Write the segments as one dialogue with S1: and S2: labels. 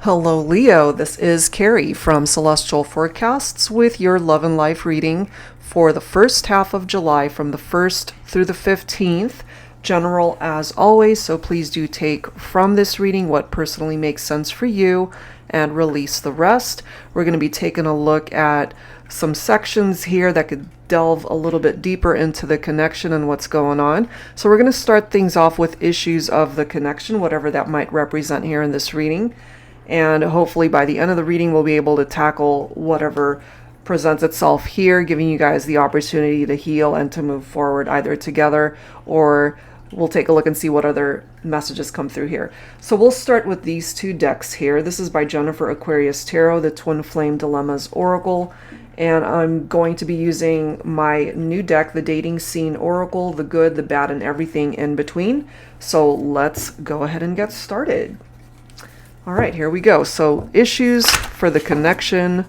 S1: Hello, Leo. This is Carrie from Celestial Forecasts with your love and life reading for the first half of July from the 1st through the 15th. General as always, so please do take from this reading what personally makes sense for you and release the rest. We're going to be taking a look at some sections here that could delve a little bit deeper into the connection and what's going on. So we're going to start things off with issues of the connection, whatever that might represent here in this reading. And hopefully by the end of the reading, we'll be able to tackle whatever presents itself here, giving you guys the opportunity to heal and to move forward either together, or we'll take a look and see what other messages come through here. So we'll start with these two decks here. This is by Jennifer Aquarius Tarot, the Twin Flame Dilemmas Oracle. And I'm going to be using my new deck, the Dating Scene Oracle, the good, the bad, and everything in between. So let's go ahead and get started. All right, here we go. So issues for the connection,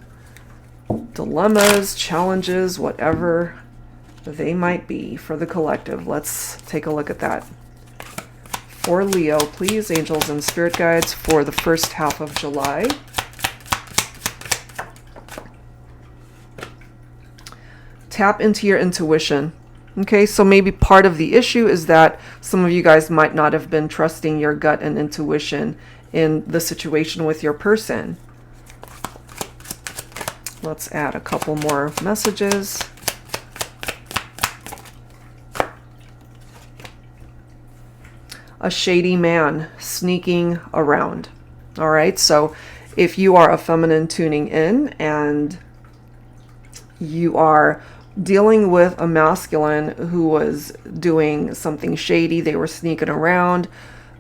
S1: dilemmas, challenges, whatever they might be for the collective. Let's take a look at that. For Leo, please, angels and spirit guides for the first half of July. Tap into your intuition. Okay, so maybe part of the issue is that some of you guys might not have been trusting your gut and intuition in the situation with your person. Let's add a couple more messages. A shady man sneaking around. All right, so if you are a feminine tuning in and you are dealing with a masculine who was doing something shady, they were sneaking around,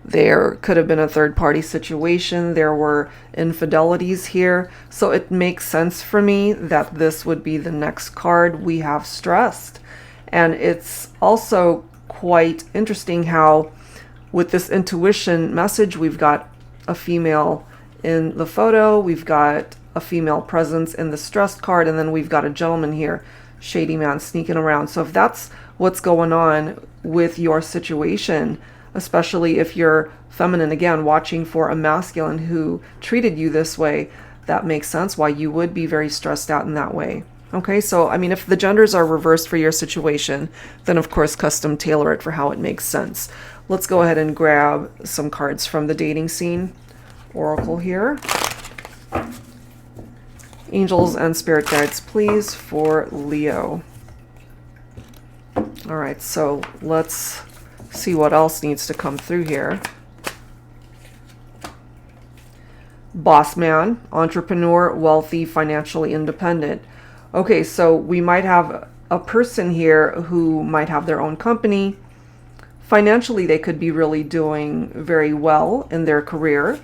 S1: there could have been a third-party situation, there were infidelities here, so it makes sense for me that this would be the next card we have stressed. And it's also quite interesting how with this intuition message, we've got a female in the photo, we've got a female presence in the stressed card, and then we've got a gentleman here, shady man sneaking around. So if that's what's going on with your situation, especially if you're feminine, again, watching for a masculine who treated you this way, that makes sense why you would be very stressed out in that way. Okay, so I mean, if the genders are reversed for your situation, then of course custom tailor it for how it makes sense. Let's go ahead and grab some cards from the Dating Scene Oracle here. Angels and spirit guides, please, for Leo. All right, so let's see what else needs to come through here. Boss man, entrepreneur, wealthy, financially independent. Okay, so we might have a person here who might have their own company. Financially, they could be really doing very well in their career.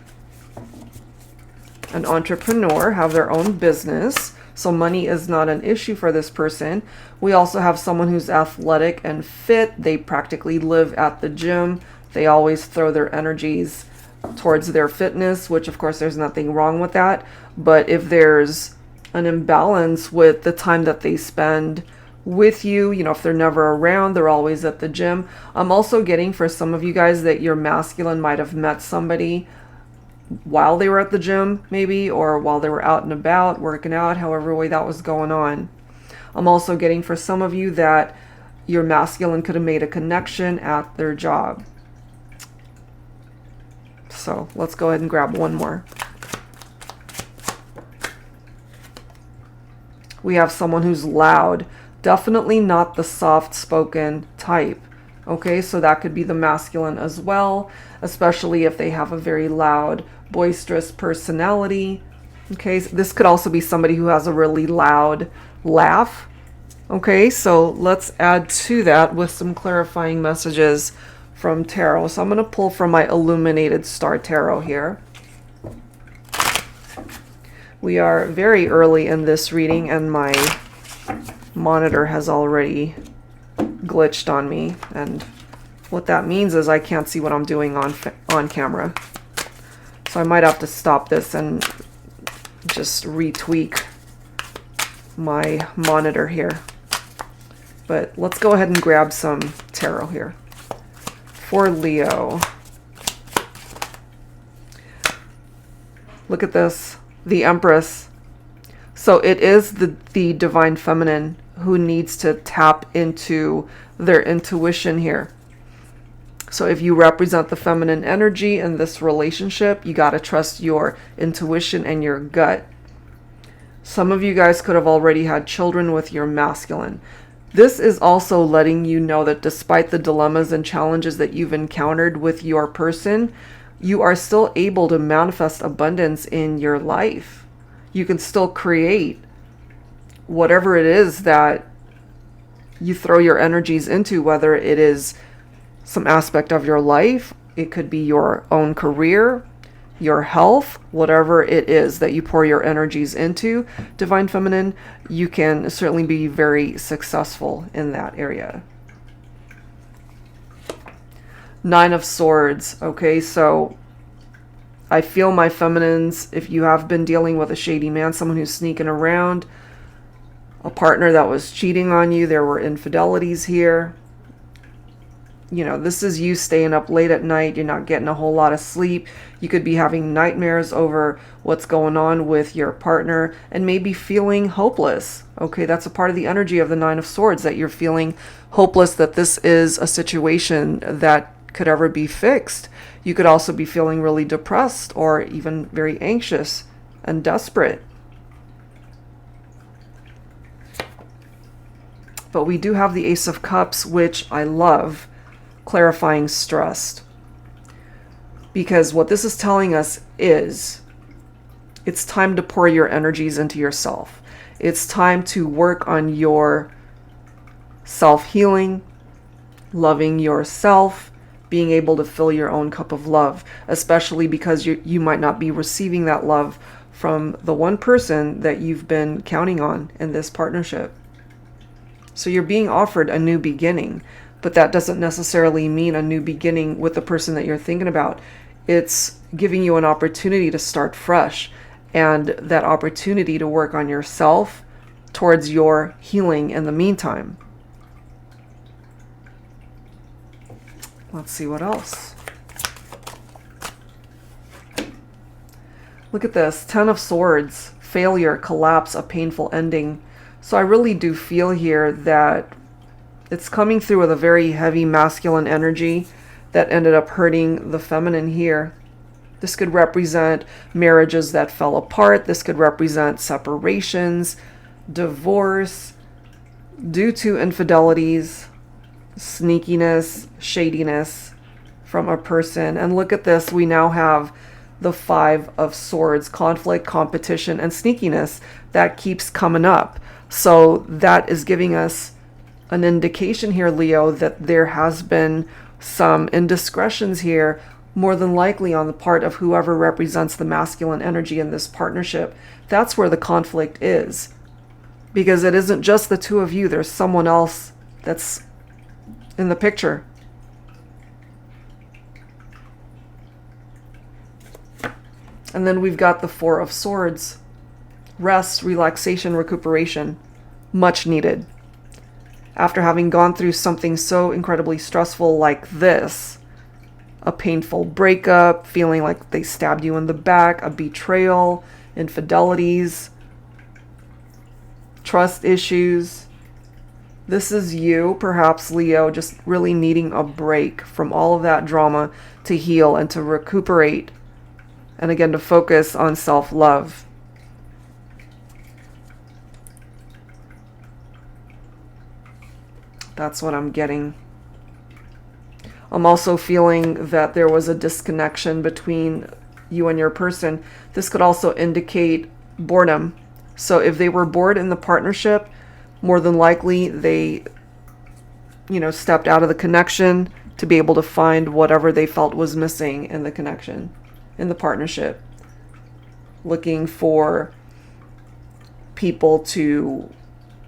S1: An entrepreneur, have their own business. So money is not an issue for this person. We also have someone who's athletic and fit. They practically live at the gym. They always throw their energies towards their fitness, which of course there's nothing wrong with that. But if there's an imbalance with the time that they spend with you, you know, if they're never around, they're always at the gym. I'm also getting for some of you guys that your masculine might have met somebody while they were at the gym, maybe, or while they were out and about, working out, however way that was going on. I'm also getting for some of you that your masculine could have made a connection at their job. So let's go ahead and grab one more. We have someone who's loud, definitely not the soft-spoken type. Okay, so that could be the masculine as well, especially if they have a very loud, boisterous personality. Okay, so this could also be somebody who has a really loud laugh. Okay, so let's add to that with some clarifying messages from tarot. So I'm going to pull from my Illuminated Star Tarot here. We are very early in this reading and my monitor has already glitched on me, and what that means is I can't see what I'm doing on camera. So I might have to stop this and just retweak my monitor here. But let's go ahead and grab some tarot here. For Leo, Look at this, the Empress. So it is the divine feminine who needs to tap into their intuition here. So if you represent the feminine energy in this relationship, you got to trust your intuition and your gut. Some of you guys could have already had children with your masculine. This is also letting you know that despite the dilemmas and challenges that you've encountered with your person, you are still able to manifest abundance in your life. You can still create whatever it is that you throw your energies into, whether it is some aspect of your life, it could be your own career, your health, whatever it is that you pour your energies into, Divine Feminine, you can certainly be very successful in that area. Nine of Swords. Okay, so I feel my feminines, if you have been dealing with a shady man, someone who's sneaking around, a partner that was cheating on you, there were infidelities here. You know, this is you staying up late at night. You're not getting a whole lot of sleep. You could be having nightmares over what's going on with your partner and maybe feeling hopeless. Okay, that's a part of the energy of the Nine of Swords, that you're feeling hopeless, that this is a situation that could ever be fixed. You could also be feeling really depressed or even very anxious and desperate. But we do have the Ace of Cups, which I love. Clarifying stress, because what this is telling us is it's time to pour your energies into yourself. It's time to work on your self-healing, loving yourself, being able to fill your own cup of love, especially because you might not be receiving that love from the one person that you've been counting on in this partnership. So you're being offered a new beginning. But that doesn't necessarily mean a new beginning with the person that you're thinking about. It's giving you an opportunity to start fresh, and that opportunity to work on yourself towards your healing in the meantime. Let's see what else. Look at this. 10 of Swords. Failure, collapse, a painful ending. So I really do feel here that it's coming through with a very heavy masculine energy that ended up hurting the feminine here. This could represent marriages that fell apart. This could represent separations, divorce, due to infidelities, sneakiness, shadiness from a person. And look at this. We now have the 5 of Swords, conflict, competition, and sneakiness that keeps coming up. So that is giving us an indication here, Leo, that there has been some indiscretions here, more than likely on the part of whoever represents the masculine energy in this partnership. That's where the conflict is, because it isn't just the two of you. There's someone else that's in the picture. And then we've got the 4 of Swords. Rest, relaxation, recuperation. Much needed. After having gone through something so incredibly stressful like this, a painful breakup, feeling like they stabbed you in the back, a betrayal, infidelities, trust issues. This is you, perhaps Leo, just really needing a break from all of that drama to heal and to recuperate, and again to focus on self-love. That's what I'm getting. I'm also feeling that there was a disconnection between you and your person. This could also indicate boredom. So if they were bored in the partnership, more than likely they, stepped out of the connection to be able to find whatever they felt was missing in the connection, in the partnership. Looking for people to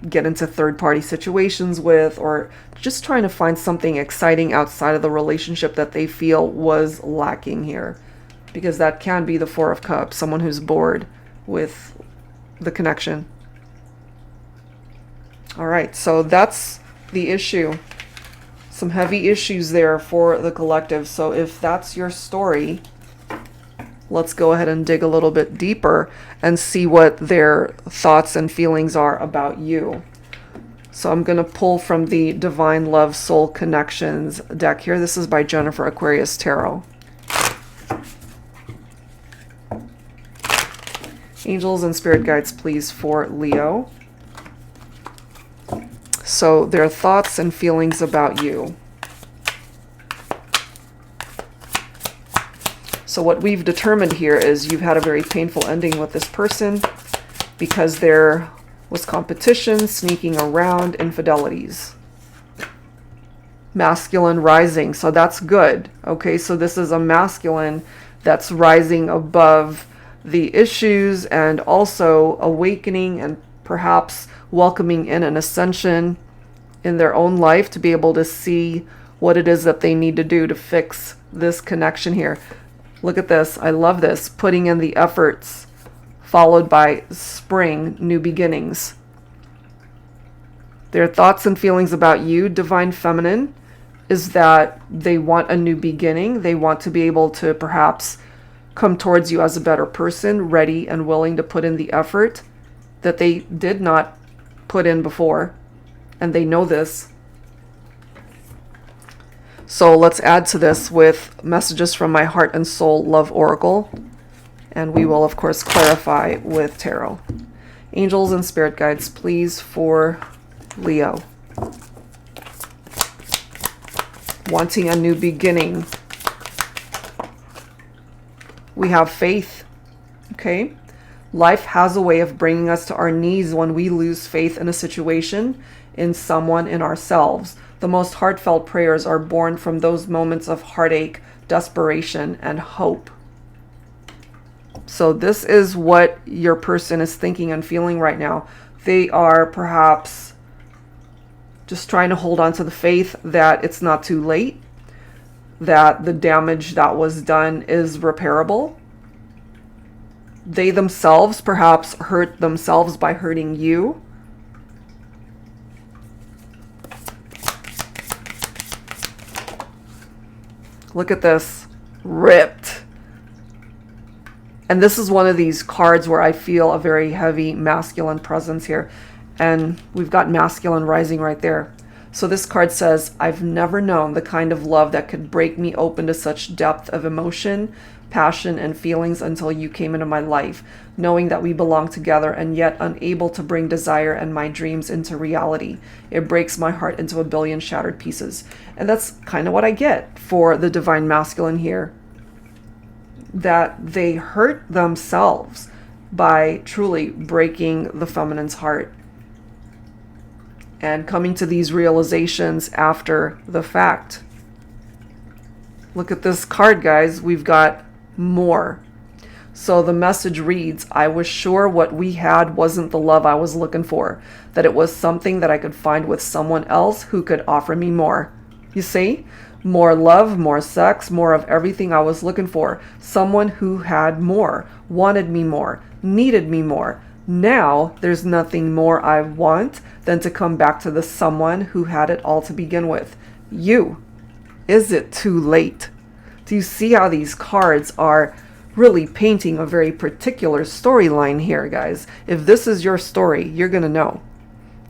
S1: get into third-party situations with, or just trying to find something exciting outside of the relationship that they feel was lacking here, because that can be the 4 of Cups, someone who's bored with the connection. All right, so that's the issue. Some heavy issues there for the collective. So if that's your story, let's go ahead and dig a little bit deeper and see what their thoughts and feelings are about you. So I'm going to pull from the Divine Love Soul Connections deck here. This is by Jennifer Aquarius Tarot. Angels and spirit guides, please, for Leo. So their thoughts and feelings about you. So what we've determined here is you've had a very painful ending with this person because there was competition, sneaking around, infidelities. Masculine rising, so that's good. Okay, so this is a masculine that's rising above the issues and also awakening and perhaps welcoming in an ascension in their own life to be able to see what it is that they need to do to fix this connection here. Look at this. I love this. Putting in the efforts, followed by spring, new beginnings. Their thoughts and feelings about you, Divine Feminine, is that they want a new beginning. They want to be able to perhaps come towards you as a better person, ready and willing to put in the effort that they did not put in before. And they know this. So let's add to this with messages from my Heart and Soul Love Oracle. And we will, of course, clarify with tarot. Angels and spirit guides, please, for Leo. Wanting a new beginning. We have faith. Okay? Life has a way of bringing us to our knees when we lose faith in a situation, in someone, in ourselves. The most heartfelt prayers are born from those moments of heartache, desperation, and hope. So this is what your person is thinking and feeling right now. They are perhaps just trying to hold on to the faith that it's not too late, that the damage that was done is repairable. They themselves perhaps hurt themselves by hurting you. Look at this. Ripped. And this is one of these cards where I feel a very heavy masculine presence here. And we've got masculine rising right there. So this card says, I've never known the kind of love that could break me open to such depth of emotion, passion, and feelings until you came into my life, knowing that we belong together and yet unable to bring desire and my dreams into reality. It breaks my heart into a billion shattered pieces. And that's kind of what I get for the Divine Masculine here. That they hurt themselves by truly breaking the feminine's heart. And coming to these realizations after the fact. Look at this card, guys. We've got more. So the message reads, I was sure what we had wasn't the love I was looking for, that it was something that I could find with someone else who could offer me more. You see? More love, more sex, more of everything I was looking for. Someone who had more, wanted me more, needed me more. Now there's nothing more I want than to come back to the someone who had it all to begin with. You. Is it too late? Do you see how these cards are really painting a very particular storyline here, guys? If this is your story, you're going to know.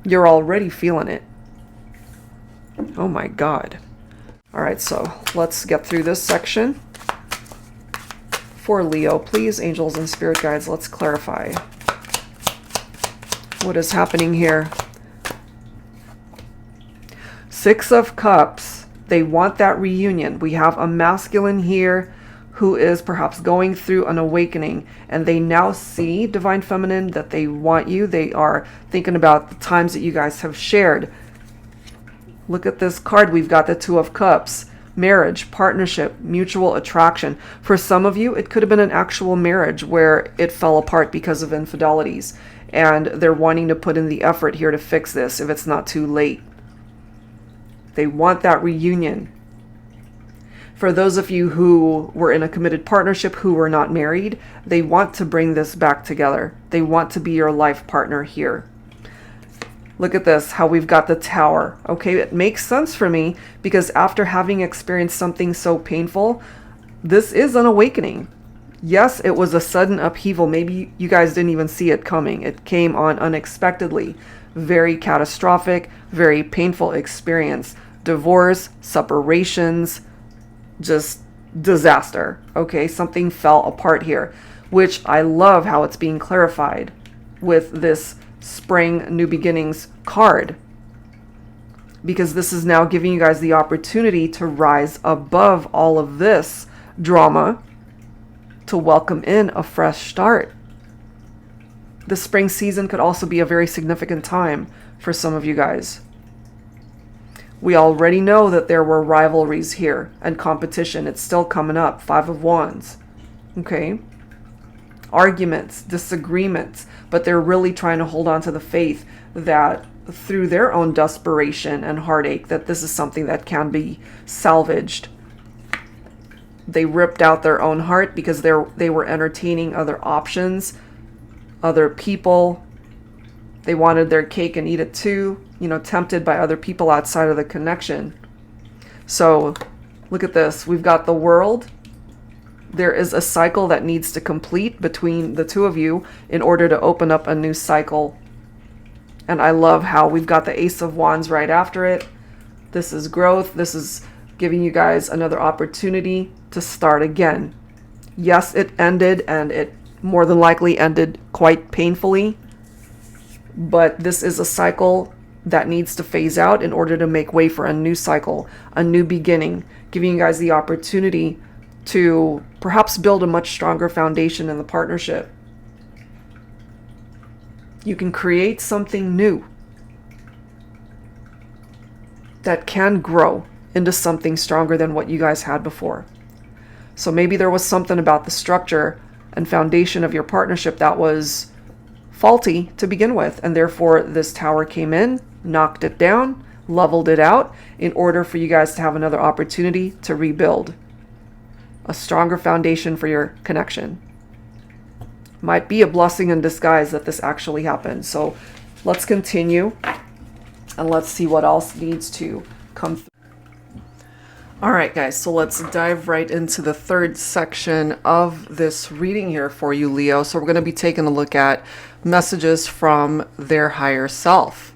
S1: You're already feeling it. Oh my God. All right, so let's get through this section. For Leo, please, angels and spirit guides, let's clarify what is happening here. Six of Cups. They want that reunion. We have a masculine here who is perhaps going through an awakening, and they now see, Divine Feminine, that they want you. They are thinking about the times that you guys have shared. Look at this card. We've got the Two of Cups. Marriage, partnership, mutual attraction. For some of you, it could have been an actual marriage where it fell apart because of infidelities, and they're wanting to put in the effort here to fix this if it's not too late. They want that reunion. For those of you who were in a committed partnership who were not married, they want to bring this back together. They want to be your life partner here. Look at this, how we've got the Tower. Okay, it makes sense for me because after having experienced something so painful, this is an awakening. Yes, it was a sudden upheaval. Maybe you guys didn't even see it coming. It came on unexpectedly. Very catastrophic, very painful experience. Divorce, separations, just disaster. Okay, something fell apart here, which I love how it's being clarified with this Spring New Beginnings card, because this is now giving you guys the opportunity to rise above all of this drama, to welcome in a fresh start. The spring season could also be a very significant time for some of you guys. We already know that there were rivalries here and competition. It's still coming up. 5 of Wands. Okay? Arguments, disagreements, but they're really trying to hold on to the faith that through their own desperation and heartache, that this is something that can be salvaged. They ripped out their own heart because they were entertaining other options, other people. They wanted their cake and eat it too, tempted by other people outside of the connection. So look at this. We've got the World. There is a cycle that needs to complete between the two of you in order to open up a new cycle. And I love how we've got the Ace of Wands right after it. This is growth. This is giving you guys another opportunity to start again. Yes, it ended, and it more than likely ended quite painfully. But this is a cycle that needs to phase out in order to make way for a new cycle, a new beginning, giving you guys the opportunity to perhaps build a much stronger foundation in the partnership. You can create something new that can grow into something stronger than what you guys had before. So maybe there was something about the structure and foundation of your partnership that was faulty to begin with, and therefore this Tower came in, knocked it down, leveled it out in order for you guys to have another opportunity to rebuild a stronger foundation for your connection. Might be a blessing in disguise that this actually happened. So let's continue and let's see what else needs to come through. All right, guys, so let's dive right into the third section of this reading here for you, Leo. So we're going to be taking a look at messages from their higher self.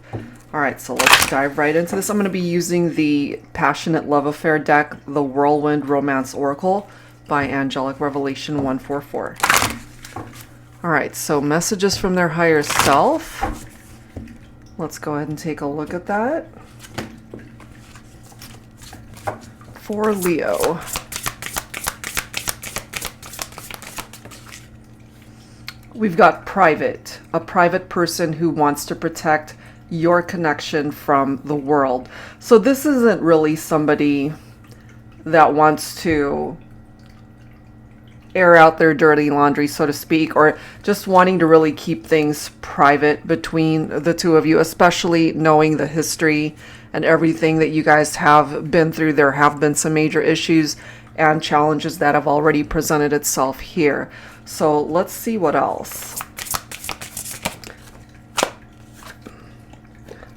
S1: All right, so let's dive right into this. I'm going to be using the Passionate Love Affair deck, the Whirlwind Romance Oracle by Angelic Revelation 144. All right, so messages from their higher self. Let's go ahead and take a look at that. For Leo. We've got private, a private person who wants to protect your connection from the world. So this isn't really somebody that wants to air out their dirty laundry, so to speak, or just wanting to really keep things private between the two of you, especially knowing the history and everything that you guys have been through. There have been some major issues and challenges that have already presented itself here. So let's see what else.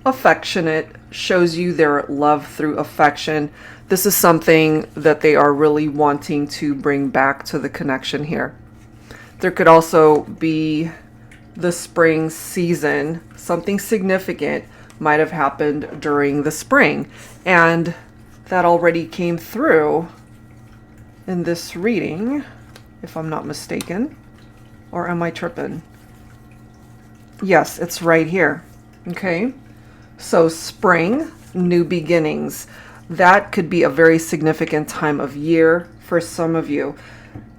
S1: Affectionate shows you their love through affection. This is something that they are really wanting to bring back to the connection here. There could also be the spring season. Something significant might have happened during the spring, and that already came through in this reading, if I'm not mistaken. Or am I tripping? Yes, it's right here. Okay, so spring, new beginnings. That could be a very significant time of year for some of you.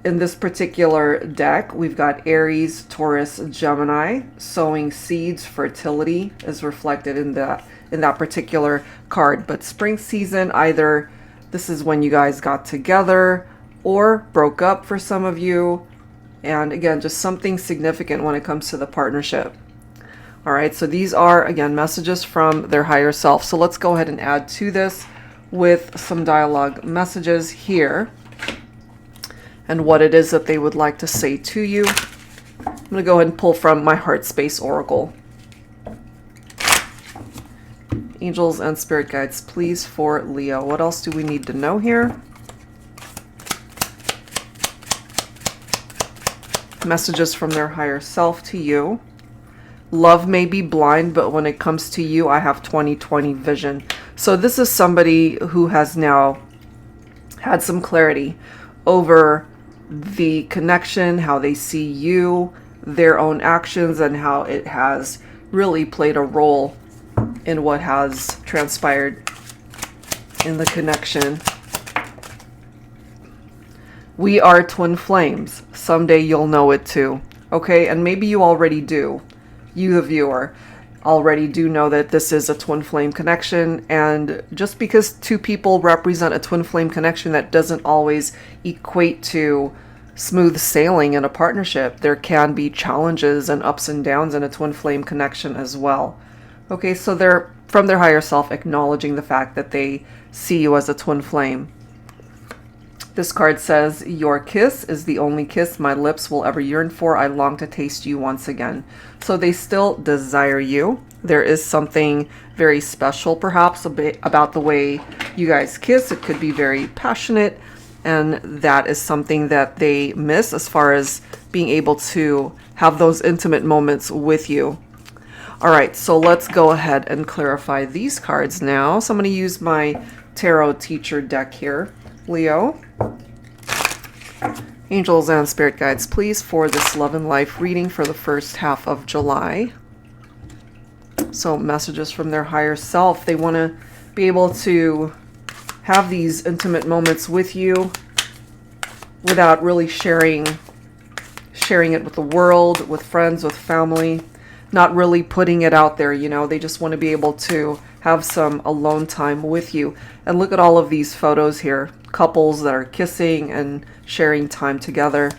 S1: In this particular deck, we've got Aries, Taurus, Gemini. Sowing seeds, fertility is reflected in that particular card. But spring season, either this is when you guys got together or broke up for some of you. And again, just something significant when it comes to the partnership. All right, so these are, again, messages from their higher self. So let's go ahead and add to this with some dialogue messages here and what it is that they would like to say to you. I'm going to go ahead and pull from my Heart Space Oracle. Angels and Spirit Guides, please, for Leo. What else do we need to know here? Messages from their higher self to you. Love may be blind, but when it comes to you, I have 20/20 vision. So this is somebody who has now had some clarity over the connection, how they see you, their own actions, and how it has really played a role in what has transpired in the connection. We are twin flames. Someday you'll know it too. Okay, and maybe you already do. You, the viewer, already do know that this is a twin flame connection. And just because two people represent a twin flame connection, that doesn't always equate to smooth sailing in a partnership. There can be challenges and ups and downs in a twin flame connection as well. Okay, so they're from their higher self acknowledging the fact that they see you as a twin flame. This card says, your kiss is the only kiss my lips will ever yearn for. I long to taste you once again. So they still desire you. There is something very special perhaps about the way you guys kiss. It could be very passionate, and that is something that they miss as far as being able to have those intimate moments with you. All right, so let's go ahead and clarify these cards now. So I'm going to use my tarot teacher deck here. Leo, angels and spirit guides, please, for this love and life reading for the first half of July. So messages from their higher self. They want to be able to have these intimate moments with you without really sharing it with the world, with friends, with family, not really putting it out there, you know. They just want to be able to have some alone time with you. And look at all of these photos here. Couples that are kissing and sharing time together.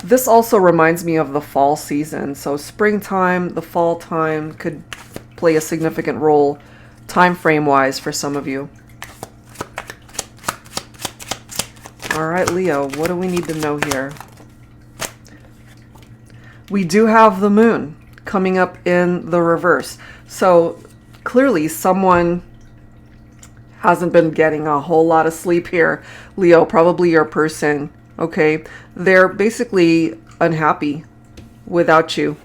S1: This also reminds me of the fall season. So springtime, the fall time could play a significant role time frame wise for some of you. All right, Leo, what do we need to know here? We do have the moon coming up in the reverse. So clearly someone hasn't been getting a whole lot of sleep here. Leo, probably your person, okay? They're basically unhappy without you.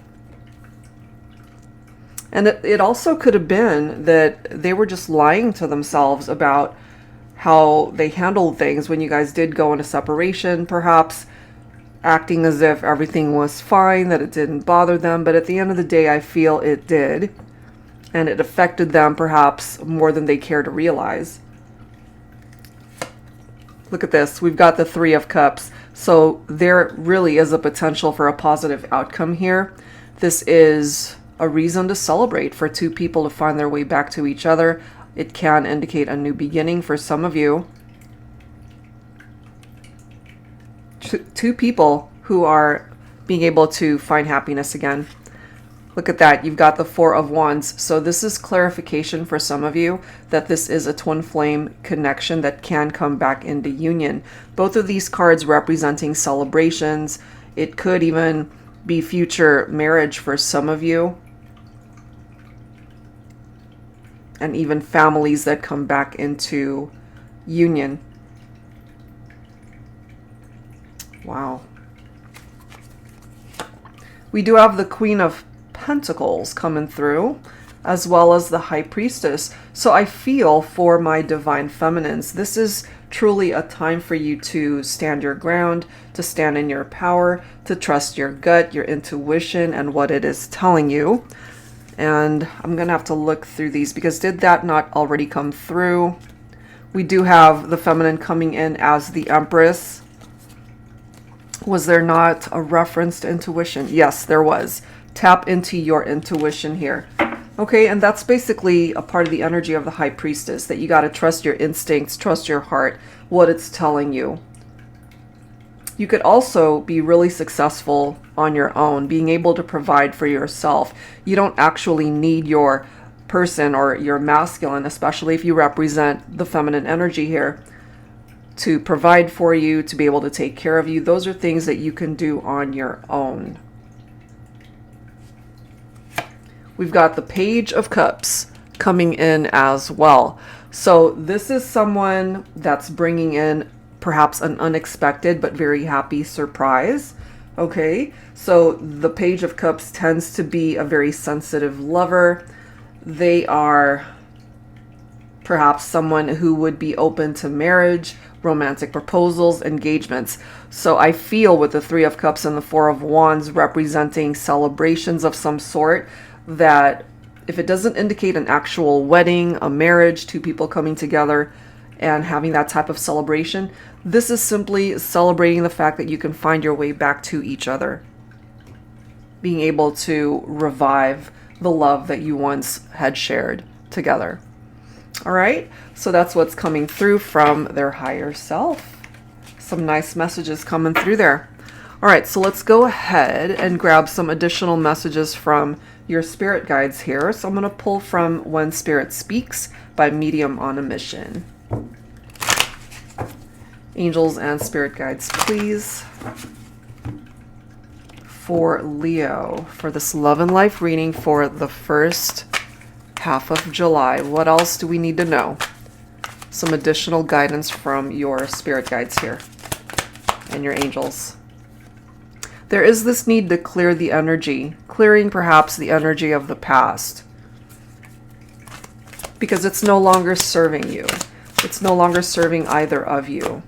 S1: And it also could have been that they were just lying to themselves about how they handled things when you guys did go into separation, perhaps acting as if everything was fine, that it didn't bother them. But at the end of the day, I feel it did. And it affected them perhaps more than they care to realize. Look at this. We've got the Three of Cups. So there really is a potential for a positive outcome here. This is a reason to celebrate for two people to find their way back to each other. It can indicate a new beginning for some of you. Two people who are being able to find happiness again. Look at that. You've got the Four of Wands. So this is clarification for some of you that this is a twin flame connection that can come back into union. Both of these cards representing celebrations. It could even be future marriage for some of you. And even families that come back into union. Wow. We do have the Queen of Pentacles coming through, as well as the High Priestess. So I feel for my divine feminines, this is truly a time for you to stand your ground, to stand in your power, to trust your gut, your intuition, and what it is telling you. And I'm going to have to look through these because did that not already come through? We do have the feminine coming in as the Empress. Was there not a reference to intuition? Yes, there was. Tap into your intuition here. Okay, and that's basically a part of the energy of the High Priestess, that you got to trust your instincts, trust your heart, what it's telling you. You could also be really successful on your own, being able to provide for yourself. You don't actually need your person or your masculine, especially if you represent the feminine energy here, to provide for you, to be able to take care of you. Those are things that you can do on your own. We've got the Page of Cups coming in as well. So this is someone that's bringing in perhaps an unexpected but very happy surprise. Okay, so the Page of Cups tends to be a very sensitive lover. They are perhaps someone who would be open to marriage, romantic proposals, engagements. So I feel with the Three of Cups and the Four of Wands representing celebrations of some sort, that if it doesn't indicate an actual wedding, a marriage, two people coming together and having that type of celebration, this is simply celebrating the fact that you can find your way back to each other. Being able to revive the love that you once had shared together. All right, so that's what's coming through from their higher self. Some nice messages coming through there. All right, so let's go ahead and grab some additional messages from your spirit guides here. So I'm going to pull from When Spirit Speaks by Medium on a Mission. Angels and spirit guides, please. For Leo, for this love and life reading for the first half of July. What else do we need to know? Some additional guidance from your spirit guides here and your angels. There is this need to clear the energy, clearing perhaps the energy of the past, because it's no longer serving you. It's no longer serving either of you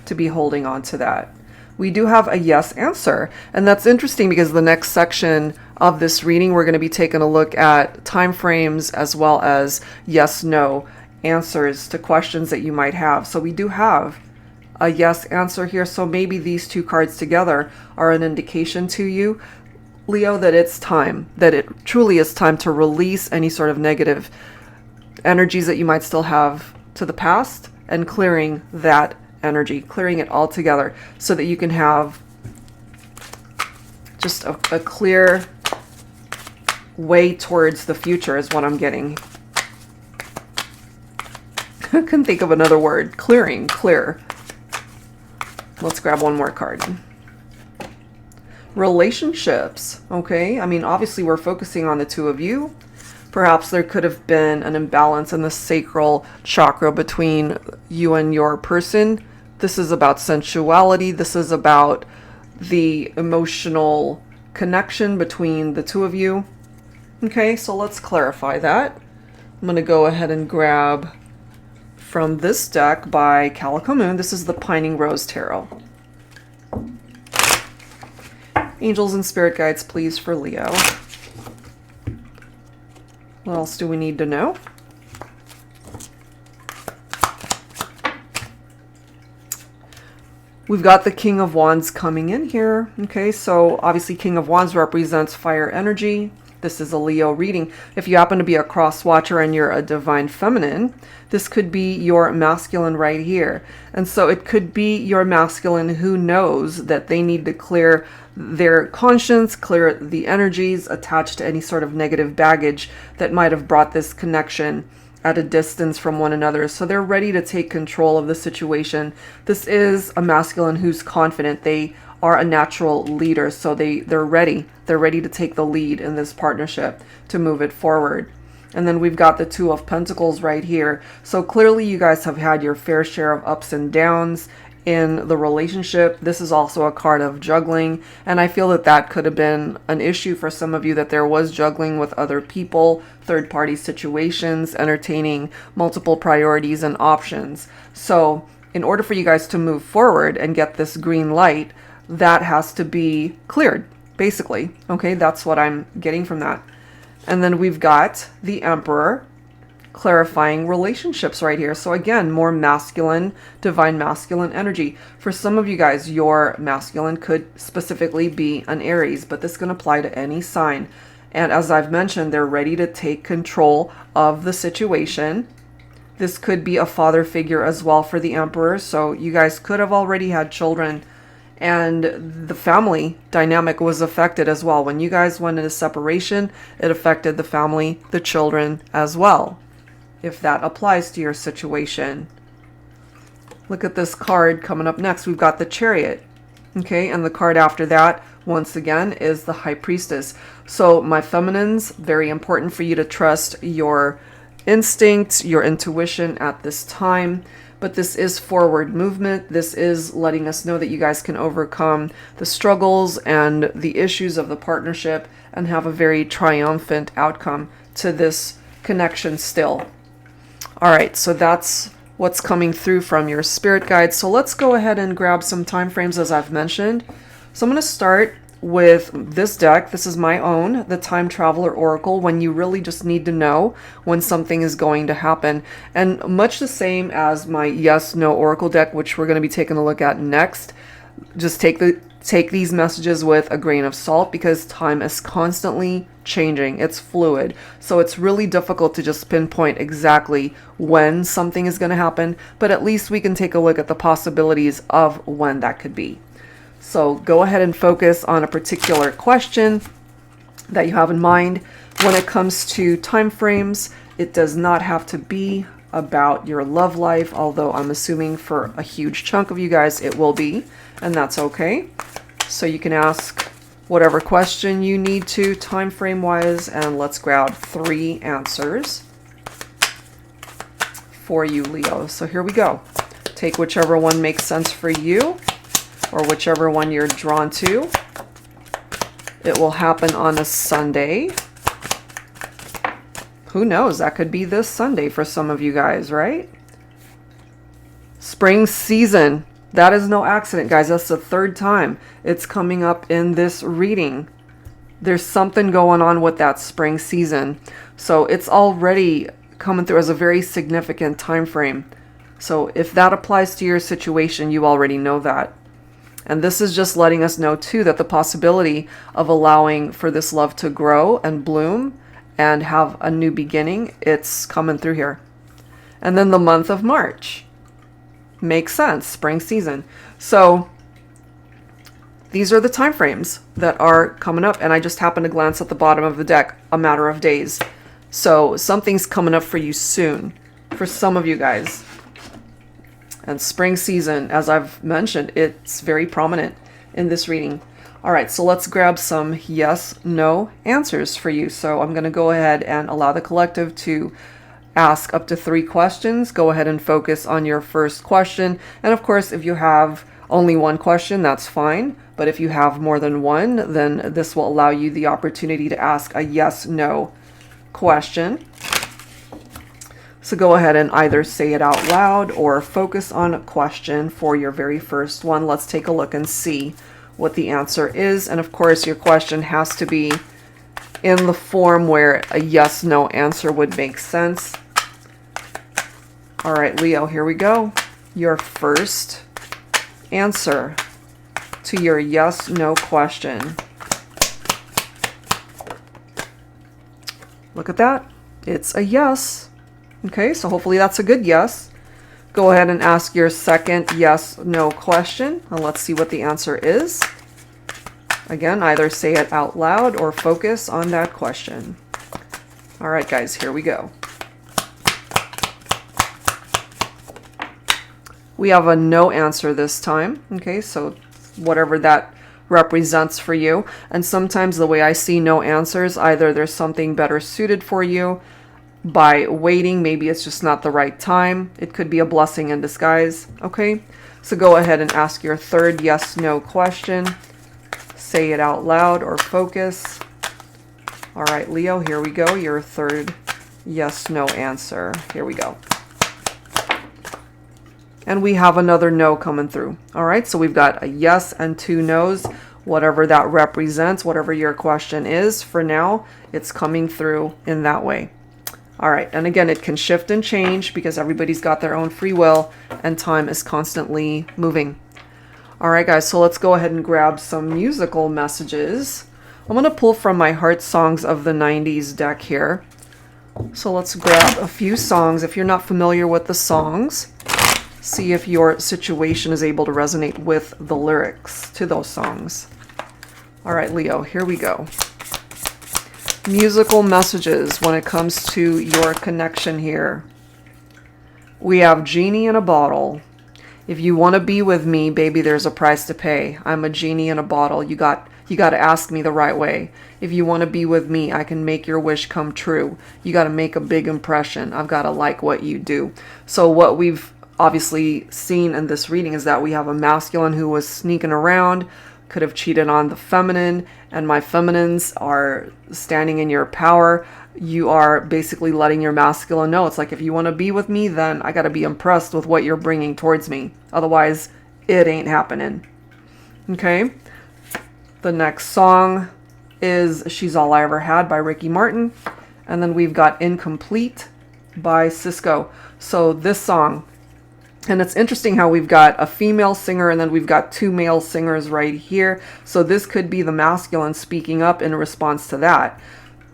S1: to be holding on to that. We do have a yes answer, and that's interesting because the next section of this reading, we're going to be taking a look at time frames as well as yes, no answers to questions that you might have. So we do have a yes answer here. So maybe these two cards together are an indication to you, Leo, that it's time, that it truly is time to release any sort of negative energies that you might still have to the past and clearing that energy, clearing it all together so that you can have just a clear way towards the future is what I'm getting. I couldn't think of another word. Clearing, clear. Let's grab one more card. Relationships. Okay, I mean, obviously we're focusing on the two of you. Perhaps there could have been an imbalance in the sacral chakra between you and your person. This is about sensuality. This is about the emotional connection between the two of you. Okay, so let's clarify that. I'm going to go ahead and grab from this deck by Calico Moon. This is the Pining Rose Tarot. Angels and spirit guides, please, for Leo. What else do we need to know? We've got the King of Wands coming in here. Okay, so obviously King of Wands represents fire energy. This is a Leo reading. If you happen to be a cross watcher and you're a divine feminine, this could be your masculine right here. And so it could be your masculine who knows that they need to clear their conscience, clear the energies attached to any sort of negative baggage that might have brought this connection at a distance from one another. So they're ready to take control of the situation. This is a masculine who's confident. They are a natural leader, so they're ready. They're ready to take the lead in this partnership to move it forward. And then we've got the Two of Pentacles right here. So clearly you guys have had your fair share of ups and downs in the relationship. This is also a card of juggling, and I feel that that could have been an issue for some of you, that there was juggling with other people, third-party situations, entertaining multiple priorities and options. So in order for you guys to move forward and get this green light, that has to be cleared, basically. Okay, that's what I'm getting from that. And then we've got the Emperor clarifying relationships right here. So again, more masculine, divine masculine energy. For some of you guys, your masculine could specifically be an Aries, but this can apply to any sign. And as I've mentioned, they're ready to take control of the situation. This could be a father figure as well for the Emperor. So you guys could have already had children, and the family dynamic was affected as well. When you guys went into separation, it affected the family, the children as well, if that applies to your situation. Look at this card coming up next. We've got the Chariot. Okay, and the card after that, once again, is the High Priestess. So my feminines, very important for you to trust your instinct, your intuition at this time. but this is forward movement. This is letting us know that you guys can overcome the struggles and the issues of the partnership and have a very triumphant outcome to this connection still. All right, so that's what's coming through from your spirit guides. So let's go ahead and grab some time frames as I've mentioned. So I'm going to start with this deck. This is my own, the Time Traveler Oracle, when you really just need to know when something is going to happen. And much the same as my Yes, No Oracle deck, which we're going to be taking a look at next. Just take these messages with a grain of salt, because time is constantly changing. It's fluid. So it's really difficult to just pinpoint exactly when something is going to happen, but at least we can take a look at the possibilities of when that could be. So go ahead and focus on a particular question that you have in mind. When it comes to time frames, it does not have to be about your love life, although I'm assuming for a huge chunk of you guys it will be, and that's okay. So you can ask whatever question you need to time frame wise, and let's grab 3 answers for you, Leo. So here we go. Take whichever one makes sense for you, or whichever one you're drawn to. It will happen on a Sunday. Who knows? That could be this Sunday for some of you guys, right? Spring season. That is no accident, guys. That's the 3rd time it's coming up in this reading. There's something going on with that spring season. So it's already coming through as a very significant time frame. So if that applies to your situation, you already know that. And this is just letting us know, too, that the possibility of allowing for this love to grow and bloom and have a new beginning, it's coming through here. And then the month of March. Makes sense. Spring season. So these are the time frames that are coming up. And I just happened to glance at the bottom of the deck, a matter of days. So something's coming up for you soon, for some of you guys. And spring season, as I've mentioned, it's very prominent in this reading. All right, so let's grab some yes, no answers for you. So I'm going to go ahead and allow the collective to ask up to 3 questions. Go ahead and focus on your first question. And of course, if you have only one question, that's fine. But if you have more than one, then this will allow you the opportunity to ask a yes, no question. So go ahead and either say it out loud or focus on a question for your very first one. Let's take a look and see what the answer is. And of course, your question has to be in the form where a yes, no answer would make sense. All right, Leo, here we go. Your first answer to your yes, no question. Look at that. It's a yes. Okay, so hopefully that's a good yes. Go ahead and ask your second yes, no question, and let's see what the answer is. Again, either say it out loud or focus on that question. All right, guys, here we go. We have a no answer this time. Okay, so whatever that represents for you. And sometimes the way I see no answers, either there's something better suited for you by waiting. Maybe it's just not the right time. It could be a blessing in disguise. Okay, so go ahead and ask your third yes, no question. Say it out loud or focus. All right, Leo, here we go. Your third yes, no answer. Here we go. And we have another no coming through. All right, so we've got a yes and 2 no's. Whatever that represents, whatever your question is, for now, it's coming through in that way. All right, and again, it can shift and change because everybody's got their own free will and time is constantly moving. All right, guys, so let's go ahead and grab some musical messages. I'm going to pull from my Heart Songs of the 90s deck here. So let's grab a few songs. If you're not familiar with the songs, see if your situation is able to resonate with the lyrics to those songs. All right, Leo, here we go. Musical messages when it comes to your connection here. We have Genie in a Bottle. If you want to be with me, baby, there's a price to pay. I'm a genie in a bottle. You got to ask me the right way. If you want to be with me, I can make your wish come true. You got to make a big impression. I've got to like what you do. So what we've obviously seen in this reading is that we have a masculine who was sneaking around, could have cheated on the feminine, and my feminines are standing in your power. You are basically letting your masculine know, it's like, if you want to be with me, then I got to be impressed with what you're bringing towards me. Otherwise, it ain't happening. Okay? The next song is She's All I Ever Had by Ricky Martin. And then we've got Incomplete by Cisco. So this song, and it's interesting how we've got a female singer and then we've got two male singers right here. So this could be the masculine speaking up in response to that.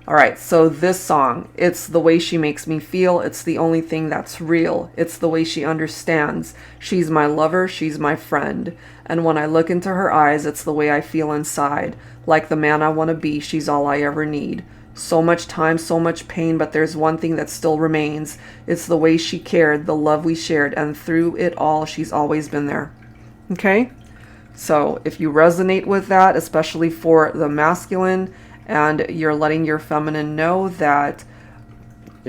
S1: All right, so this song, it's the way she makes me feel. It's the only thing that's real. It's the way she understands. She's my lover. She's my friend. And when I look into her eyes, it's the way I feel inside. Like the man I want to be, she's all I ever need. So much time, so much pain, but there's one thing that still remains. It's the way she cared, the love we shared, and through it all, she's always been there. Okay? So if you resonate with that, especially for the masculine, and you're letting your feminine know that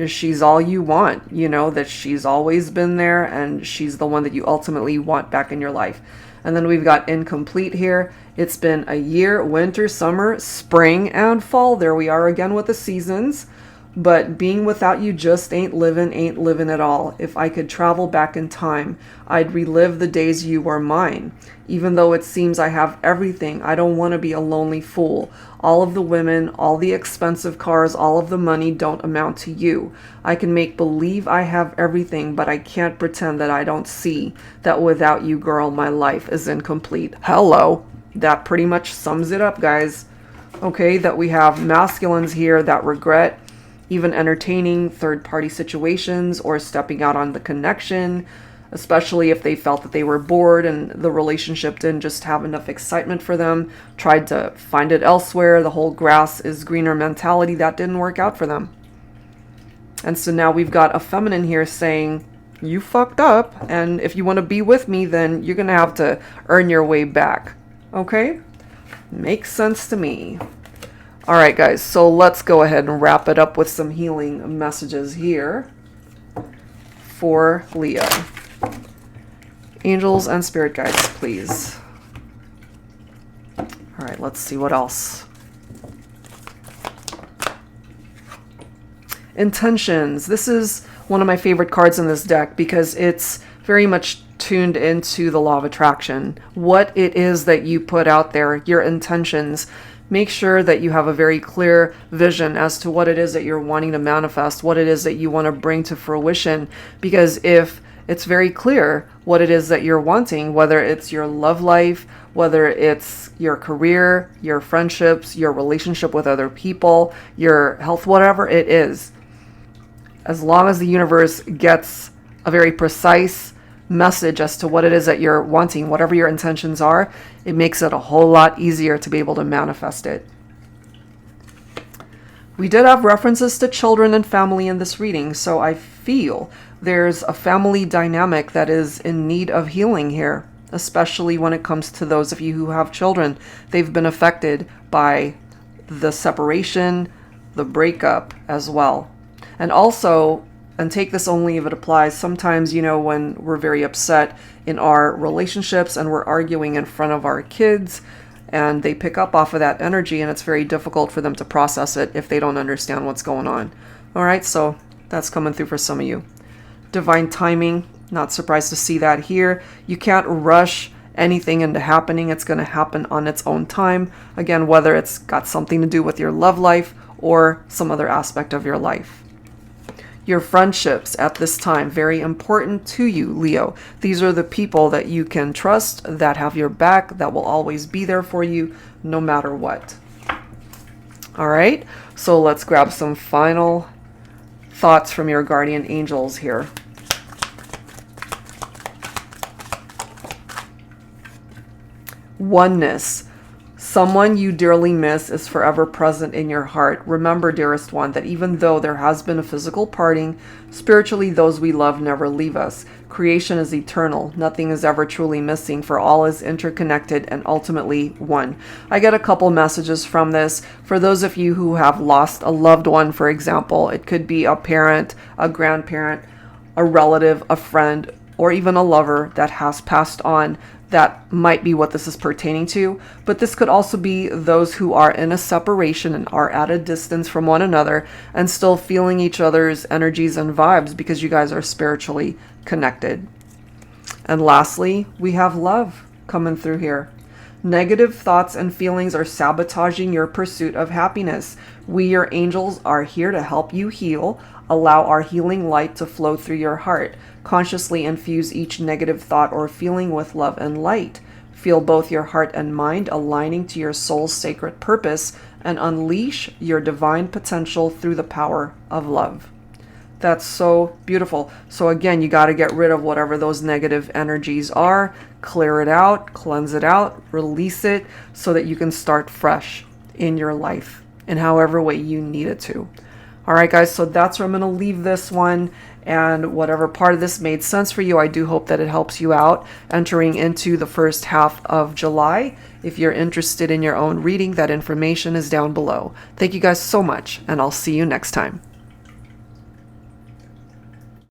S1: she's all you want, you know, that she's always been there, and she's the one that you ultimately want back in your life. And then we've got Incomplete here. It's been a year, winter, summer, spring, and fall. There we are again with the seasons. But being without you just ain't living at all. If I could travel back in time, I'd relive the days you were mine. Even though it seems I have everything, I don't want to be a lonely fool. All of the women, all the expensive cars, all of the money don't amount to you. I can make believe I have everything, but I can't pretend that I don't see that without you, girl, my life is incomplete. Hello. That pretty much sums it up, guys. Okay, that we have masculines here that regret even entertaining third-party situations or stepping out on the connection, especially if they felt that they were bored and the relationship didn't just have enough excitement for them, tried to find it elsewhere, the whole grass is greener mentality, that didn't work out for them. And so now we've got a feminine here saying, you fucked up, and if you want to be with me, then you're going to have to earn your way back. Okay? Makes sense to me. All right, guys, so let's go ahead and wrap it up with some healing messages here for Leo. Angels and spirit guides, please. All right, let's see what else. Intentions. This is one of my favorite cards in this deck because it's very much tuned into the law of attraction. What it is that you put out there, your intentions. Make sure that you have a very clear vision as to what it is that you're wanting to manifest, what it is that you want to bring to fruition. Because if it's very clear what it is that you're wanting, whether it's your love life, whether it's your career, your friendships, your relationship with other people, your health, whatever it is, as long as the universe gets a very precise message as to what it is that you're wanting, whatever your intentions are, it makes it a whole lot easier to be able to manifest it. We did have references to children and family in this reading, so I feel there's a family dynamic that is in need of healing here, especially when it comes to those of you who have children. They've been affected by the separation, the breakup as well. And also, and take this only if it applies, sometimes, you know, when we're very upset in our relationships and we're arguing in front of our kids and they pick up off of that energy, and it's very difficult for them to process it if they don't understand what's going on. All right, so that's coming through for some of you. Divine timing, not surprised to see that here. You can't rush anything into happening. It's going to happen on its own time. Again, whether it's got something to do with your love life or some other aspect of your life. Your friendships at this time, very important to you, Leo. These are the people that you can trust, that have your back, that will always be there for you, no matter what. All right, so let's grab some final thoughts from your guardian angels here. Oneness. Someone you dearly miss is forever present in your heart. Remember, dearest one, that even though there has been a physical parting, spiritually those we love never leave us. Creation is eternal. Nothing is ever truly missing, for all is interconnected and ultimately one. I get a couple messages from this. For those of you who have lost a loved one, for example, it could be a parent, a grandparent, a relative, a friend, or even a lover that has passed on. That might be what this is pertaining to, but this could also be those who are in a separation and are at a distance from one another and still feeling each other's energies and vibes because you guys are spiritually connected. And lastly, we have love coming through here. Negative thoughts and feelings are sabotaging your pursuit of happiness. We, your angels, are here to help you heal. Allow our healing light to flow through your heart. Consciously infuse each negative thought or feeling with love and light. Feel both your heart and mind aligning to your soul's sacred purpose and unleash your divine potential through the power of love. That's so beautiful. So again, you got to get rid of whatever those negative energies are, clear it out, cleanse it out, release it so that you can start fresh in your life in however way you need it to. All right, guys, so that's where I'm going to leave this one. And whatever part of this made sense for you, I do hope that it helps you out entering into the first half of July. If you're interested in your own reading, that information is down below. Thank you guys so much, and I'll see you next time.